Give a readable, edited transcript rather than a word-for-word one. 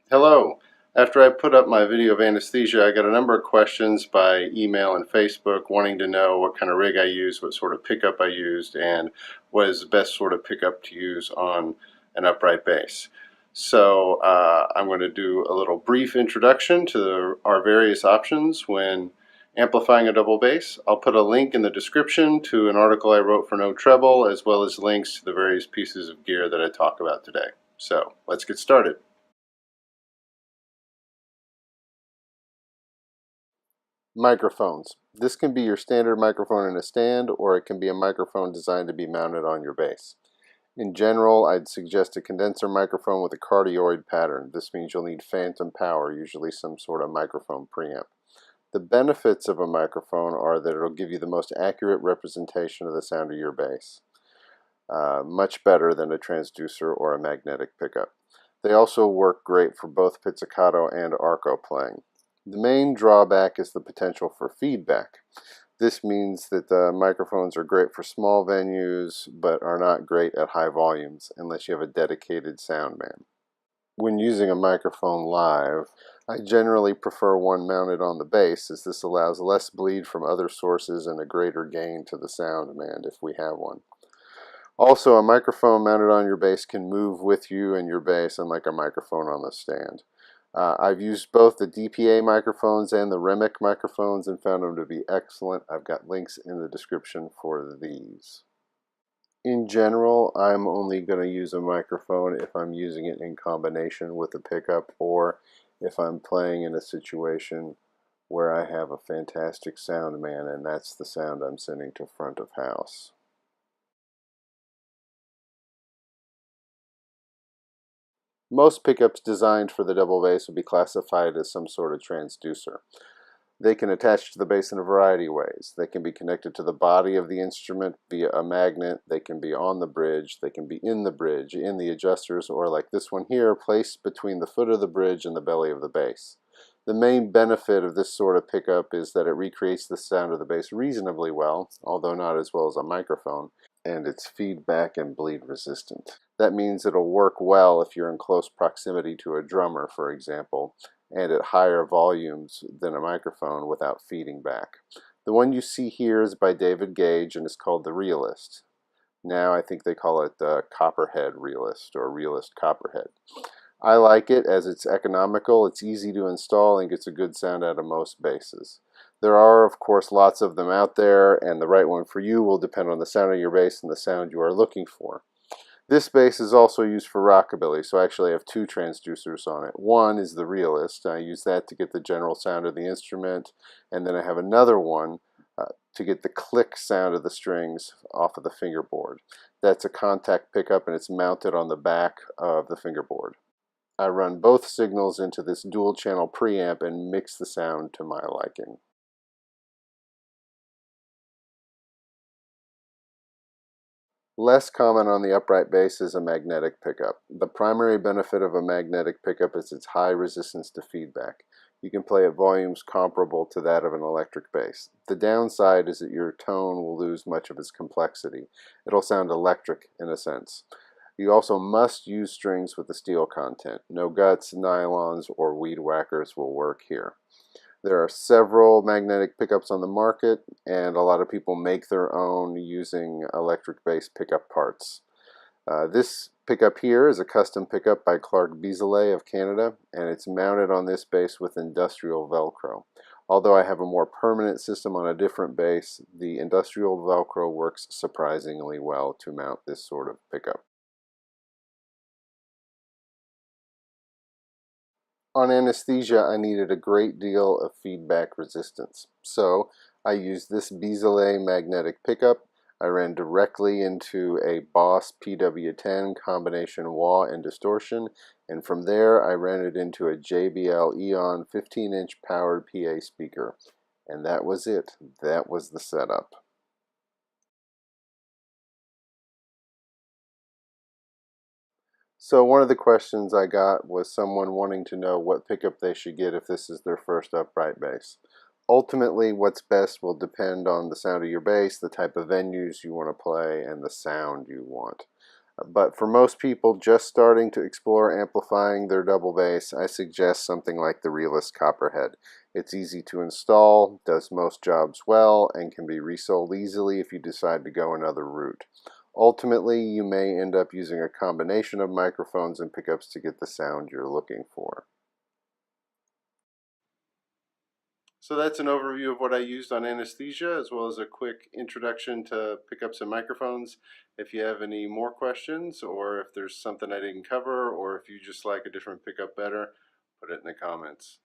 Hello. After I put up my video of anesthesia, I got a number of questions by email and Facebook wanting to know what kind of rig I used, what sort of pickup I used, and what is the best sort of pickup to use on an upright bass. So I'm going to do a little brief introduction to our various options when amplifying a double bass. I'll put a link in the description to an article I wrote for No Treble, as well as links to the various pieces of gear that I talk about today. So let's get started. Microphones. This can be your standard microphone in a stand, or it can be a microphone designed to be mounted on your bass. In general, I'd suggest a condenser microphone with a cardioid pattern. This means you'll need phantom power, usually some sort of microphone preamp. The benefits of a microphone are that it'll give you the most accurate representation of the sound of your bass. Much better than a transducer or a magnetic pickup. They also work great for both pizzicato and arco playing. The main drawback is the potential for feedback. This means that the microphones are great for small venues, but are not great at high volumes unless you have a dedicated sound man. When using a microphone live, I generally prefer one mounted on the bass, as this allows less bleed from other sources and a greater gain to the sound man if we have one. Also, a microphone mounted on your bass can move with you and your bass, unlike a microphone on the stand. I've used both the DPA microphones and the Remic microphones and found them to be excellent. I've got links in the description for these. In general, I'm only going to use a microphone if I'm using it in combination with a pickup, or if I'm playing in a situation where I have a fantastic sound man and that's the sound I'm sending to front of house. Most pickups designed for the double bass would be classified as some sort of transducer. They can attach to the bass in a variety of ways. They can be connected to the body of the instrument via a magnet. They can be on the bridge. They can be in the bridge, in the adjusters, or like this one here, placed between the foot of the bridge and the belly of the bass. The main benefit of this sort of pickup is that it recreates the sound of the bass reasonably well, although not as well as a microphone, and it's feedback and bleed resistant. That means it'll work well if you're in close proximity to a drummer, for example, and at higher volumes than a microphone without feeding back. The one you see here is by David Gage and is called the Realist. Now I think they call it the Copperhead Realist or Realist Copperhead. I like it as it's economical, it's easy to install, and gets a good sound out of most basses. There are, of course, lots of them out there, and the right one for you will depend on the sound of your bass and the sound you are looking for. This bass is also used for rockabilly, so I actually have two transducers on it. One is the Realist. I use that to get the general sound of the instrument, and then I have another one to get the click sound of the strings off of the fingerboard. That's a contact pickup, and it's mounted on the back of the fingerboard. I run both signals into this dual channel preamp and mix the sound to my liking. Less common on the upright bass is a magnetic pickup. The primary benefit of a magnetic pickup is its high resistance to feedback. You can play at volumes comparable to that of an electric bass. The downside is that your tone will lose much of its complexity. It'll sound electric in a sense. You also must use strings with the steel content. No guts, nylons, or weed whackers will work here. There are several magnetic pickups on the market, and a lot of people make their own using electric bass pickup parts. This pickup here is a custom pickup by Clark Biselet of Canada, and it's mounted on this bass with industrial Velcro. Although I have a more permanent system on a different bass, the industrial Velcro works surprisingly well to mount this sort of pickup. On Anesthesia, I needed a great deal of feedback resistance, so I used this Biselet magnetic pickup. I ran directly into a Boss PW10 combination wah and distortion, and from there I ran it into a JBL EON 15-inch powered PA speaker. And that was it. That was the setup. So one of the questions I got was someone wanting to know what pickup they should get if this is their first upright bass. Ultimately, what's best will depend on the sound of your bass, the type of venues you want to play, and the sound you want. But for most people just starting to explore amplifying their double bass, I suggest something like the Realist Copperhead. It's easy to install, does most jobs well, and can be resold easily if you decide to go another route. Ultimately, you may end up using a combination of microphones and pickups to get the sound you're looking for. So that's an overview of what I used on Anesthesia, as well as a quick introduction to pickups and microphones. If you have any more questions, or if there's something I didn't cover, or if you just like a different pickup better, put it in the comments.